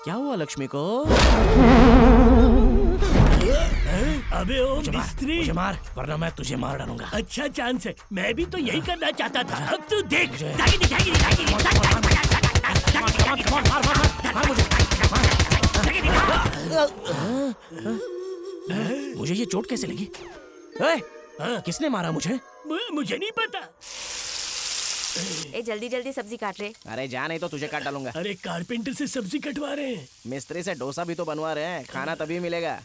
क्या हुआ लक्ष्मी को? अबे ओ मिस्त्री, मुझे मार वरना मैं तुझे मार डालूंगा। अच्छा चांस है, मैं भी तो यही करना चाहता था। अब तू देख। मुझे ये चोट कैसे लगी? किसने मारा मुझे? मुझे नहीं पता। ए जल्दी जल्दी सब्जी काट रहे। अरे जा, नहीं तो तुझे काट डालूंगा। अरे कारपेंटर से सब्जी कटवा रहे हैं। मिस्त्री से डोसा भी तो बनवा रहे हैं, खाना तभी मिलेगा।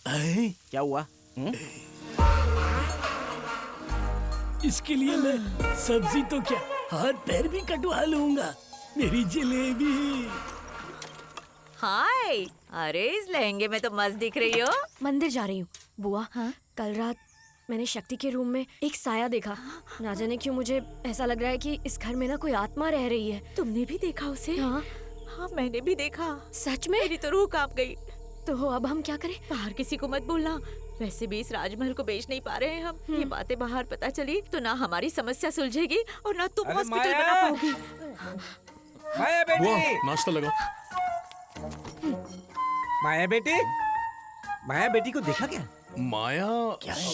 क्या हुआ? इसके लिए मैं सब्जी तो क्या हाथ पैर भी कटवा लूंगा। मेरी जलेबी। हाय, अरे इस लहंगे में तो मस्त दिख रही हो। मंदिर जा रही हूँ बुआ। कल रात मैंने शक्ति के रूम में एक साया देखा। ना जाने क्यों मुझे ऐसा लग रहा है कि इस घर में ना कोई आत्मा रह रही है। तुमने भी देखा उसे? हाँ हाँ मैंने भी देखा। सच में? मेरी तो रूह कांप गई। तो अब हम क्या करें? बाहर किसी को मत बोलना। वैसे भी इस राजमहल को बेच नहीं पा रहे हैं हम। ये बातें बाहर पता चली तो ना हमारी समस्या सुलझेगी और ना तुम हॉस्पिटल बना पाओगी। माया बेटी, नाश्ता लगाओ। माया बेटी, माया बेटी को देखा क्या? माया क्या है?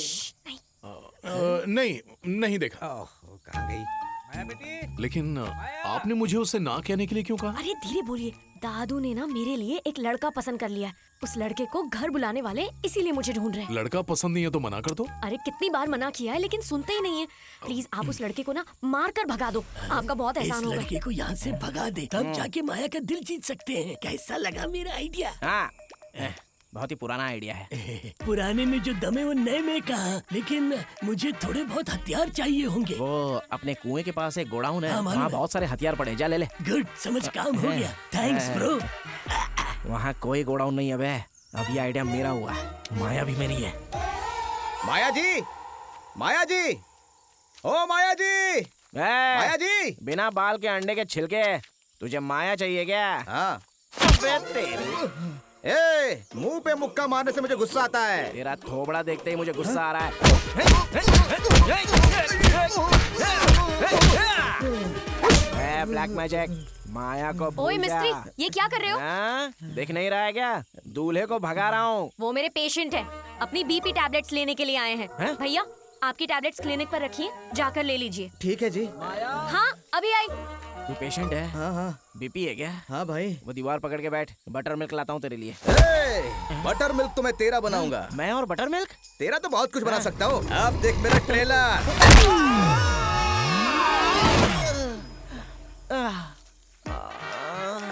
नहीं देखा। ओह, कहाँ गई माया बेटी? लेकिन आपने मुझे उसे ना कहने के लिए क्यों कहा? अरे धीरे बोलिए। दादू ने ना मेरे लिए एक लड़का पसंद कर लिया। उस लड़के को घर बुलाने वाले इसीलिए मुझे ढूंढ रहे हैं। लड़का पसंद नहीं है तो मना कर दो। अरे कितनी बार मना किया है लेकिन सुनते ही नहीं है। प्लीज आप उस लड़के को ना मार कर भगा दो। आपका बहुत इस एहसान होगा। लड़के को यहाँ से भगा दे, तब जाके माया का दिल जीत सकते हैं। कैसा लगा मेरा आइडिया? हाँ, बहुत ही पुराना आइडिया है। पुराने में जो दम है वो नए में कहा। लेकिन मुझे थोड़े बहुत हथियार चाहिए होंगे। वो अपने कुएं के पास एक गोडाउन है, हाँ, मालूम वहाँ है। बहुत सारे हथियार पड़े हैं, जा ले ले। गुड, समझ काम हो गया। Thanks bro. वहाँ कोई गोडाउन नहीं है बे। अब ये आइडिया मेरा हुआ, माया भी मेरी है। माया जी, माया जी, ओ माया जी, माया जी। बिना बाल के अंडे के छिलके, तुझे माया चाहिए क्या? हाँ। अबे तेरी, ए, मुंह पे मुक्का मारने से मुझे गुस्सा आता है। तेरा थोबड़ा देखते ही मुझे गुस्सा आ रहा है। ब्लैक मैजिक, माया को भूल ओए जा। मिस्त्री, ये क्या कर रहे हो? हाँ? दिख नहीं रहा है क्या? दूल्हे को भगा रहा हूँ। वो मेरे पेशेंट है, अपनी बीपी टैबलेट्स लेने के लिए आए हैं। हैं? भैया आपकी टैबलेट्स क्लिनिक पर रखिए, जाकर ले लीजिए। ठीक है जी। हाँ अभी आई। तू पेशेंट है? हाँ हाँ बीपी है क्या? हाँ भाई। वो दीवार पकड़ के बैठ, बटर मिल्क लाता हूँ तेरे लिए। बटर मिल्क तो मैं तेरा बनाऊंगा। मैं और बटर मिल्क? तेरा तो बहुत कुछ बना सकता हूँ। अब देख मेरा ट्रेलर।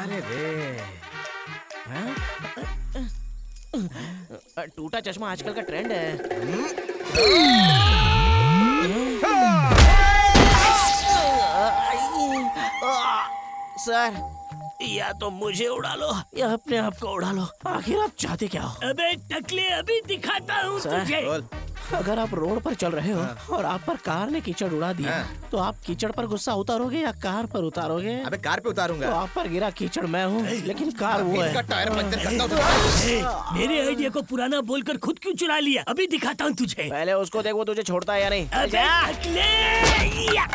अरे रे, टूटा चश्मा आजकल का ट्रेंड है। सर, या तो मुझे उड़ा लो या अपने आप को उड़ा लो। आखिर आप चाहते क्या हो? अबे टकले, अभी दिखाता हूँ सर, तुझे। बोल। अगर आप रोड पर चल रहे हो और आप पर कार ने कीचड़ उड़ा दिया, तो आप कीचड़ पर गुस्सा उतारोगे या कार पर उतारोगे? अबे कार पे तो उतारूंगा। आप पर गिरा कीचड़ मैं हूँ, लेकिन कार वो इसका है। टायर पंचर करता हूँ। ए, मेरे आइडिया को पुराना बोलकर खुद क्यों चुरा लिया? अभी दिखाता हूँ तुझे। पहले उसको देख, वो तुझे छोड़ता है या नहीं। अबे टकले, या।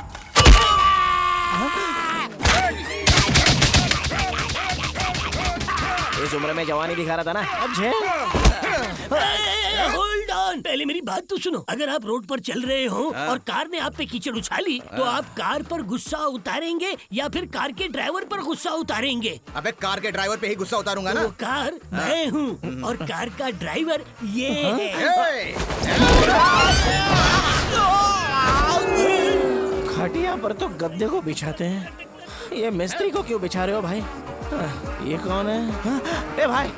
इस उम्र में जवानी दिखा रहा था ना, अब झेल। होल्ड ऑन, पहले मेरी बात तो सुनो। अगर आप रोड पर चल रहे हो और कार ने आप पे कीचड़ उछाली, तो आप कार पर गुस्सा उतारेंगे या फिर कार के ड्राइवर पर गुस्सा उतारेंगे? अबे कार के ड्राइवर पे ही गुस्सा उतारूंगा ना। वो कार मैं हूँ और कार का ड्राइवर ये है। ए, खटिया पर तो गद्दे को बिछाते हैं, ये मिस्त्री को क्यों बिछा रहे हो भाई? ये कौन है? ए भाई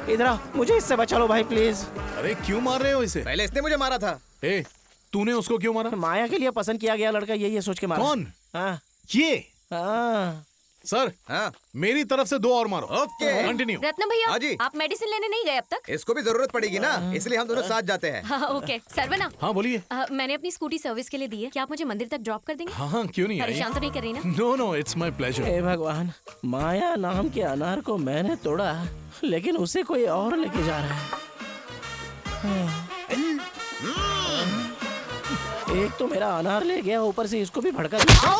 इधर आओ, मुझे इससे बचा लो भाई प्लीज। अरे क्यों मार रहे हो इसे? पहले इसने मुझे मारा था। ए, तूने उसको क्यों मारा? माया के लिए पसंद किया गया लड़का यही सोच के मारा। कौन? हाँ, ये हाँ। सर, हाँ मेरी तरफ से 2 और मारो। ओके। कंटिन्यू। रत्न हाँ भैया जी। आप मेडिसिन लेने नहीं गए अब तक? इसको भी जरूरत पड़ेगी ना, इसलिए हम दोनों साथ जाते हैं। हाँ ओके। सरवना, हाँ बोलिए। मैंने अपनी स्कूटी सर्विस के लिए दी है, क्या आप मुझे मंदिर तक ड्रॉप कर देंगे? हाँ क्यों नहीं आई? परेशान तो नहीं कर रही ना? No no, it's my pleasure. हे भगवान, माया नाम के अनार को मैंने तोड़ा, लेकिन उसे कोई और लेके जा रहा है। एक तो मेरा अनार ले गया, ऊपर से इसको भी भड़का दिया।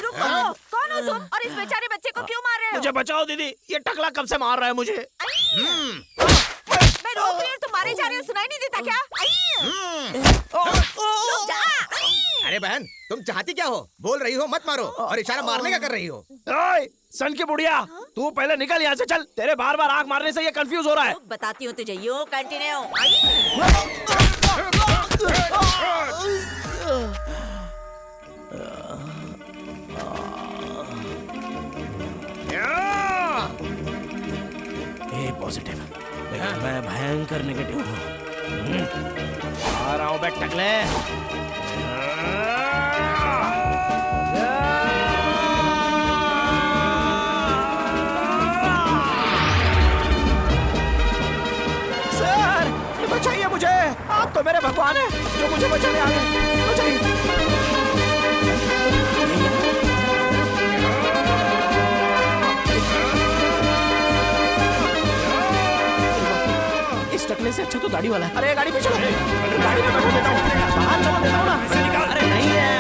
रुको, कौन कौन हो तुम और इस बेचारे बच्चे को क्यों मार रहे हो? मुझे बचाओ दीदी, ये टकला कब से मार रहा है मुझे। मैं रोक रही हूँ, तुम मारे जा रहे हो, सुनाई नहीं देता क्या? रुक जा। अरे बहन, तुम चाहती क्या हो? बोल रही हो मत मारो और इशारा मारने का कर रही हो। ओए, सन की बुढ़िया, तू पहले निकल यहाँ से, चल। तेरे बार बार आंख मारने से ये कंफ्यूज हो रहा है। बताती हूँ तुझे, यू कंटिन्यू। ए पॉजिटिव, लेकिन मैं भयंकर नेगेटिव हूँ। आ रहा हूँ बे टकले। सर, बचाइए मुझे, आप तो मेरे भगवान हैं जो मुझे बचाने आ गए। बचाइए। इस टकले से अच्छा तो दाढ़ी वाला है। अरे गाड़ी पे चलो, गाड़ी में बैठो देता हूँ, बाहर चलो देता हूँ ना। ऐसे निकाल। अरे नहीं है।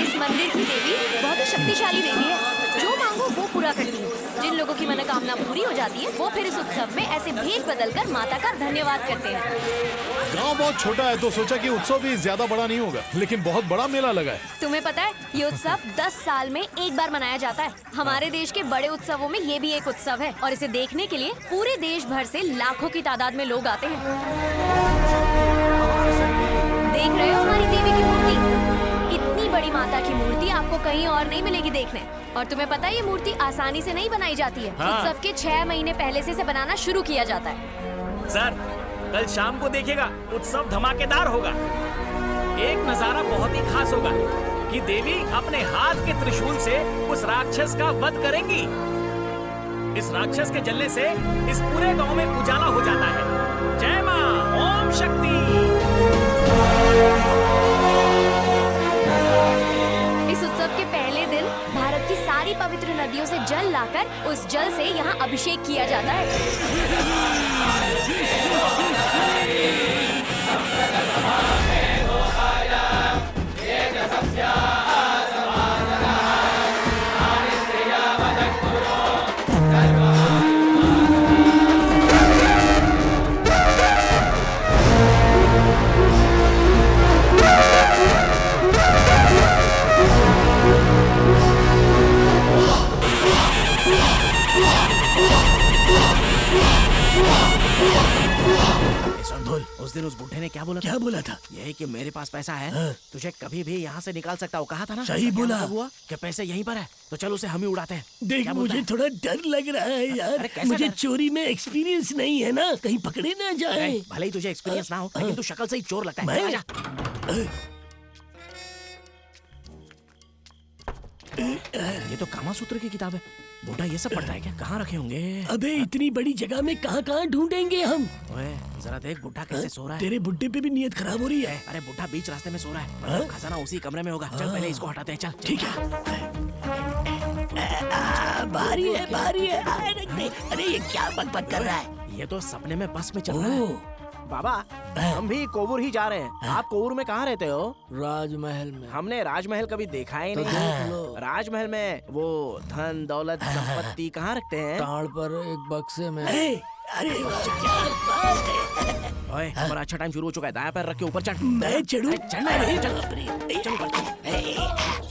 इस मंदिर की देवी बहुत ही शक्तिशाली देवी है। जो मांगो वो पूरा करती है। जिन लोगों की मनोकामना पूरी हो जाती है वो फिर इस उत्सव में ऐसे भेष बदलकर माता का धन्यवाद करते हैं। गांव बहुत छोटा है तो सोचा कि उत्सव भी ज्यादा बड़ा नहीं होगा, लेकिन बहुत बड़ा मेला लगा है। तुम्हें पता है ये उत्सव 10 साल में एक बार मनाया जाता है। हमारे देश के बड़े उत्सवों में ये भी एक उत्सव है और इसे देखने के लिए पूरे देश भर से लाखों की तादाद में लोग आते हैं। देख रहे हो हमारी देवी की मूर्ति? इतनी बड़ी माता की मूर्ति आपको कहीं और नहीं मिलेगी देखने। और तुम्हें पता है ये मूर्ति आसानी से नहीं बनाई जाती है। उत्सव के 6 महीने पहले से इसे बनाना शुरू किया जाता है। सर, कल शाम को देखिएगा, उत्सव धमाकेदार होगा। एक नजारा बहुत ही खास होगा कि देवी अपने हाथ के त्रिशूल से उस राक्षस का वध करेंगी। इस राक्षस के जलने से इस पूरे गांव में उजाला हो जाता है। जय मां, ओम शक्ति। इस उत्सव के पहले दिन भारत की सारी पवित्र नदियों से जल लाकर उस जल से यहाँ अभिषेक किया जाता है। उस दिन उस बुढ़े ने क्या बोला? क्या बोला था? यही कि मेरे पास पैसा है, हाँ। तुझे कभी भी यहाँ से निकाल सकता हूँ, कहा था ना? सही क्या बोला। मतलब हुआ कि पैसे यहीं पर है, तो चल उसे हम ही उड़ाते हैं। देख, क्या बोलता मुझे है? थोड़ा डर लग रहा है यार। अरे कैसा मुझे डर? चोरी में एक्सपीरियंस नहीं है ना, कहीं पकड़े ना जाए। भले ही तुझे एक्सपीरियंस ना हो, लेकिन तू शक्ल से ही चोर लगता है। मैं- आजा। ये तो कामा सूत्र की किताब है। बूढ़ा ये सब पढ़ता है क्या? कहाँ रखे होंगे? अबे इतनी बड़ी जगह में कहाँ कहाँ ढूंढेंगे हम? ओए, जरा देख बुढ़ा कैसे सो रहा है। तेरे बुड्ढे पे भी नीयत खराब हो रही है। अरे बुढ़ा बीच रास्ते में सो रहा है, मतलब खजाना उसी कमरे में होगा। चल पहले इसको हटाते हैं, चल। ठीक है। भारी है, भारी है। अरे ये क्या बकबक कर रहा है? ये तो सपने में बस में चल रहा है। बाबा, हम भी कोवूर ही जा रहे हैं। आप कोवूर में कहाँ रहते हो? राजमहल में। हमने राजमहल कभी देखा ही नहीं। राजमहल में वो धन दौलत संपत्ति कहाँ रखते हैं? ताड़ पर एक बक्से में। अरे क्या बात है। ओए, हमारा अच्छा टाइम शुरू हो चुका है। दायां पैर रख के ऊपर चढ़। मैं चढ़ूं? चढ़ना है, चल। चल ऊपर।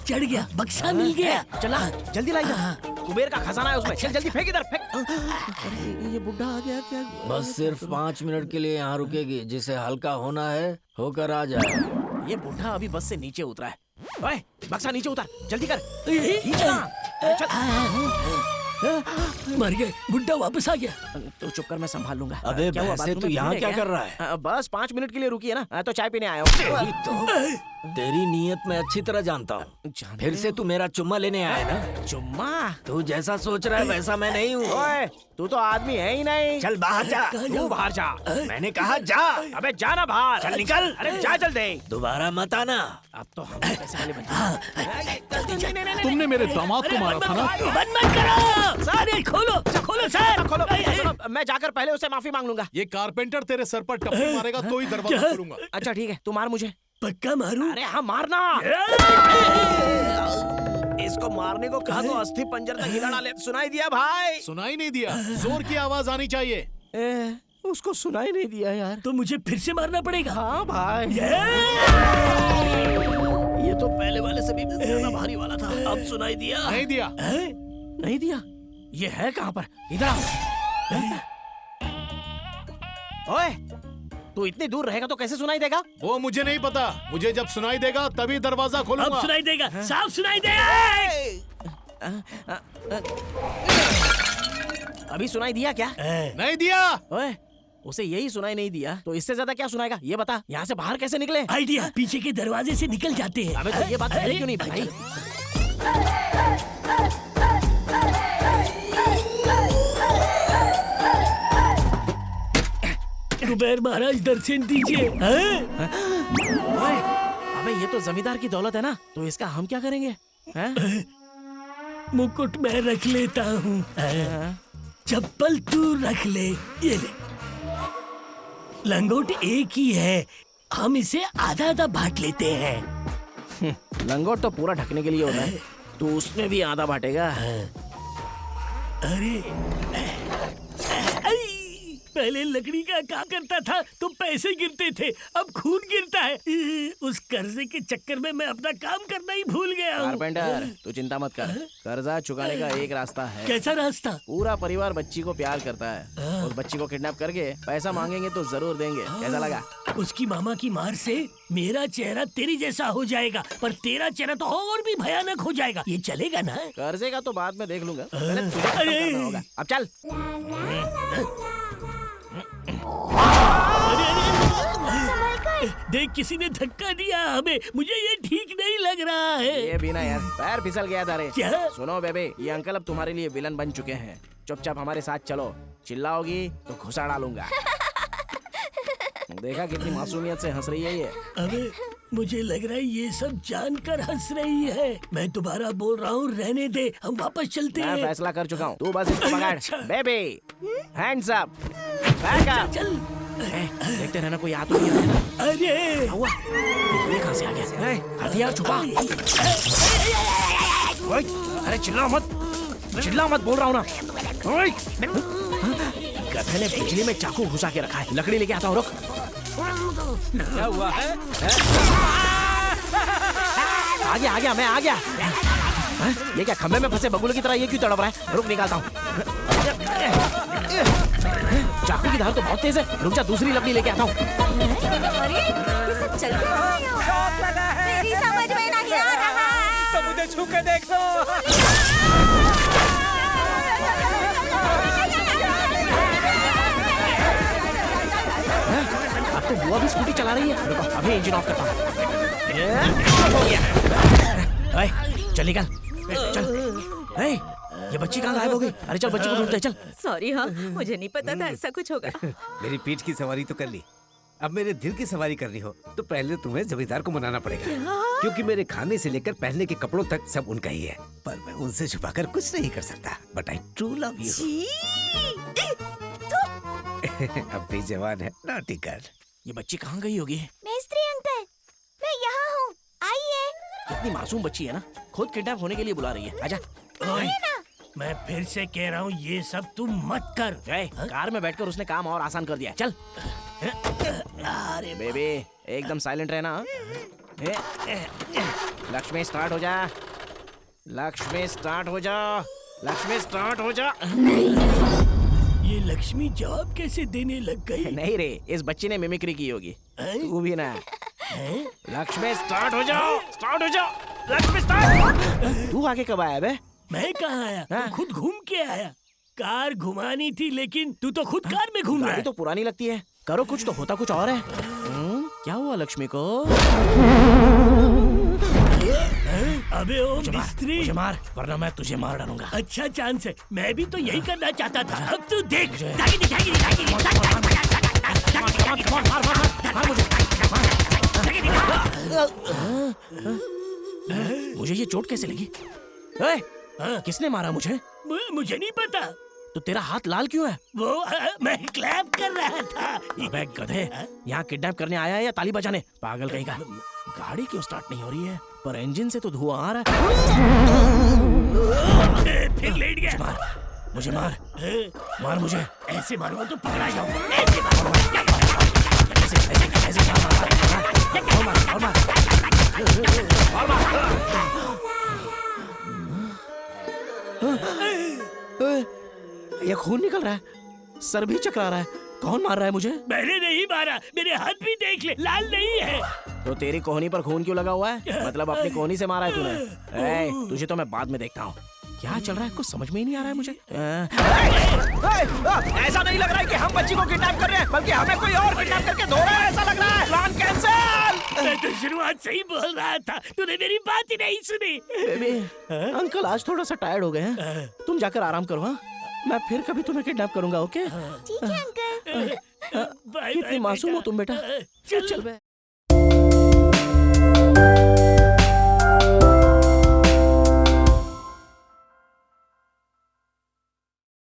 चढ़ गया, बक्सा मिल गया। चला, जल्दी लाइए। कुबेर का खजाना है उसमें। चल जल्दी फेंक इधर, फेंक। अरे ये बुढ़ा आ गया क्या? बस सिर्फ 5 मिनट के लिए यहाँ रुकेगी। जिसे हल्का होना है होकर आ जाए। ये बुढ़ा अभी बस से नीचे उतरा है। ओए, बक्सा नीचे उतार, जल्दी कर। मर गए, बुड्ढा वापस आ गया। तो चुप कर, मैं संभाल लूंगा। अबे क्या हुआ, भैंसे, बाथरूम तू में यहाँ भीड़ है क्या कर रहा है? बस 5 मिनट के लिए रुकी है ना, तो चाय पीने आया हूँ। यही तो तेरी नीयत में अच्छी तरह जानता हूँ। फिर से तू मेरा चुम्मा लेने आया ना? चुम्मा? तू जैसा सोच रहा है वैसा मैं नहीं हूँ। ओए, तू तो आदमी है ही नहीं। चल बाहर जा। तू बाहर जा। मैंने कहा जा। अबे जाना बाहर। चल निकल। अरे जा जल्दी। दोबारा मत आना। अब तो हम पैसे वाले बन गए। तुमने मेरे दामाद को मारा था ना? बंद मत करो। अरे खोलो, खोलो सर। खोलो, सुनो, मैं जाकर पहले उसे माफी मांग लूंगा। ये कारपेंटर तेरे सर पर टप्पी मारेगा तो ही दरवाजा खोलूंगा। अच्छा ठीक है, तू मार मुझे, पक्का मारूं? अरे हाँ मारना। इसको मारने को कहा तो अस्थि पंजर तक हिला डाले। सुनाई दिया भाई? सुनाई नहीं दिया, जोर की आवाज आनी चाहिए। उसको सुनाई नहीं दिया यार। तो मुझे फिर से मारना पड़ेगा। हाँ भाई। ये तो पहले वाले से भी ज्यादा भारी वाला था। अब सुनाई दिया? नहीं दिया। नहीं दिया? ये है कहाँ पर? इधर आओ। ओए, तू इतनी दूर रहेगा तो कैसे सुनाई देगा? वो मुझे नहीं पता, मुझे जब सुनाई देगा तभी दरवाजा खोलूंगा। अब सुनाई देगा, साफ सुनाई देगा। अभी सुनाई दिया क्या? नहीं दिया। ओए, उसे यही सुनाई नहीं दिया तो इससे ज्यादा क्या सुनाएगा? ये बता, यहाँ से बाहर कैसे निकले? आइडिया, पीछे के दरवाजे से निकल जाते हैं। अबे तो ये बात पहले क्यों नहीं बताई? कुबेर महाराज दर्शन दीजिए। ओए, अबे ये तो जमींदार की दौलत है ना, तो इसका हम क्या करेंगे? मुकुट मैं रख लेता हूँ। चप्पल तू रख ले। ये ले। लंगोट एक ही है, हम इसे आधा आधा बांट लेते हैं। लंगोट तो पूरा ढकने के लिए होता है, तू उसमें भी आधा बांटेगा? अरे पहले लकड़ी का क्या करता था तो पैसे गिरते थे, अब खून गिरता है। उस कर्जे के चक्कर में मैं अपना काम करना ही भूल गया हूँ। कारपेंटर, तू चिंता मत कर, कर्जा चुकाने का एक रास्ता है। कैसा रास्ता? पूरा परिवार बच्ची को प्यार करता है, उस बच्ची को किडनैप करके पैसा मांगेंगे तो जरूर देंगे। कैसा लगा? उसकी मामा की मार से मेरा चेहरा तेरी जैसा हो जाएगा, पर तेरा चेहरा तो और भी भयानक हो जाएगा। ये चलेगा ना? कर्जे का तो बाद में देख लूंगा, पहले तुझे खत्म करना होगा। अब चल। देख, किसी ने धक्का दिया हमें, मुझे ये ठीक नहीं लग रहा है। ये भी ना यार, पैर फिसल गया था रे। क्या? सुनो बेबे, ये अंकल अब तुम्हारे लिए विलन बन चुके हैं। चुपचाप हमारे साथ चलो, चिल्लाओगी तो घुसा डालूंगा। देखा कितनी मासूमियत से हंस रही है ये। अबे मुझे लग रहा है ये सब जानकर हंस रही है। मैं दोबारा बोल रहा हूँ, रहने दे, हम वापस चलते मैं हैं। फैसला कर चुका हूँ, तू बस इसको पकड़। अच्छा। Baby, hands up, back up. चल। देखते रहना कोई आ तो नहीं रहा है। अरे हुआ, ये कहाँ से आ गया? हथियार छुपा। ओए, अरे चिल्ला मत बोल रहा हूँ ना। ओए, गधे ने बिजली में चाकू घुसा के रखा है। लकड़ी लेके आता हूँ, रुक। क्या हुआ है? आ गया, मैं आ गया। ये क्या खंबे में फंसे बबूल की तरह ये क्यों तड़प रहा है? रुक, निकालता हूँ। चाकू की धार तो बहुत तेज है, रुक जा, दूसरी लकड़ी लेके आता हूँ। अरे ये सब चल क्या रहा है? मेरी समझ में नहीं आ रहा है। तो मुझे छू के देखो। अब तो बुआ भी स्कूटी चला रही है। रुको, अभी इंजन ऑफ करता हूँ। चल निकल, चल। ये बच्ची कहाँ गायब हो गई? अरे चल, बच्ची को ढूंढते हैं, चल। सॉरी, हाँ मुझे नहीं पता था ऐसा कुछ होगा। मेरी पीठ की सवारी तो कर ली, अब मेरे दिल की सवारी करनी हो तो पहले तुम्हें जमींदार को मनाना पड़ेगा, क्योंकि मेरे खाने से लेकर पहनने के कपड़ों तक सब उनका ही है। पर मैं उनसे छुपाकर कुछ नहीं कर सकता। But I true love you. अब भी जवान है, नॉटी गर्ल। ये बच्ची कहाँ गई होगी? मेस्त्री अंकल, मैं यहाँ हूँ, आइए। कितनी मासूम बच्ची है ना, खुद किडनैप होने के लिए बुला रही है। आजा। मैं फिर से कह रहा हूँ, ये सब तुम मत कर। कार में बैठकर उसने काम और आसान कर दिया। चल। अरे बेबी, एकदम साइलेंट रहना। लक्ष्मी स्टार्ट हो जा, लक्ष्मी स्टार्ट हो जा, लक्ष्मी स्टार्ट हो जा। ये लक्ष्मी जवाब कैसे देने लग गई? नहीं रे, इस बच्ची ने मिमिक्री की होगी। तू भी ना। लक्ष्मी स्टार्ट हो जाओ, स्टार्ट हो जाओ, लक्ष्मी स्टार्ट। तू आगे कब आया बे? मैं कहाँ आया? तू खुद घूम के आया। कार घुमानी थी, लेकिन तू तो खुद कार में घूम रहा गाड़ी है। तो पुरानी लगती है, करो कुछ तो होता कुछ और है। क्या हुआ लक्ष्मी को? अबे ओ मिस्त्री, मुझे मार, वरना मैं तुझे मार डालूंगा। अच्छा चांस है, मैं भी तो यही करना चाहता था। अब तू देख। मुझे ये चोट कैसे लगी? किसने मारा मुझे? मुझे नहीं पता, तो तेरा हाथ लाल क्यों है? वो मैं क्लैप कर रहा था। अबे गधे, यहाँ किडनैप करने आया है या ताली बजाने? पागल कहीं का। गाड़ी क्यों स्टार्ट नहीं हो रही है? पर इंजन से तो धुआं आ रहा है। फिर लेट गया। मुझे मार मुझे। ऐसे मारूंगा तो पकड़ा जाऊंगा। ऐसे मारूंगा। ये खून निकल रहा है, सर भी चकरा रहा है। कौन मार रहा है मुझे? मैंने नहीं मारा, मेरे हाथ भी देख ले, लाल नहीं है। तो तेरी कोहनी पर खून क्यों लगा हुआ है? मतलब अपनी कोहनी से मारा है तूने? तुझे तो मैं बाद में देखता हूँ। क्या चल रहा है कुछ समझ में ही नहीं आ रहा है मुझे। ऐसा नहीं लग रहा है कि हम बच्ची को किडनैप कर रहे हैं, बल्कि हमें कोई और किडनैप करके धो रहा है, ऐसा लग रहा है। Plan cancel. मैं तो शुरुआत से ही बोल रहा था, तूने मेरी बात ही नहीं सुनी। बेबी, अंकल आज थोड़ा सा टायर्ड हो गए हैं, तुम जाकर आराम करो। हाँ, मैं फिर कभी तुम्हें किडनैप करूंगा। ओके? ठीक है अंकल। कितनी मासूम हो तुम बेटा। चल बे।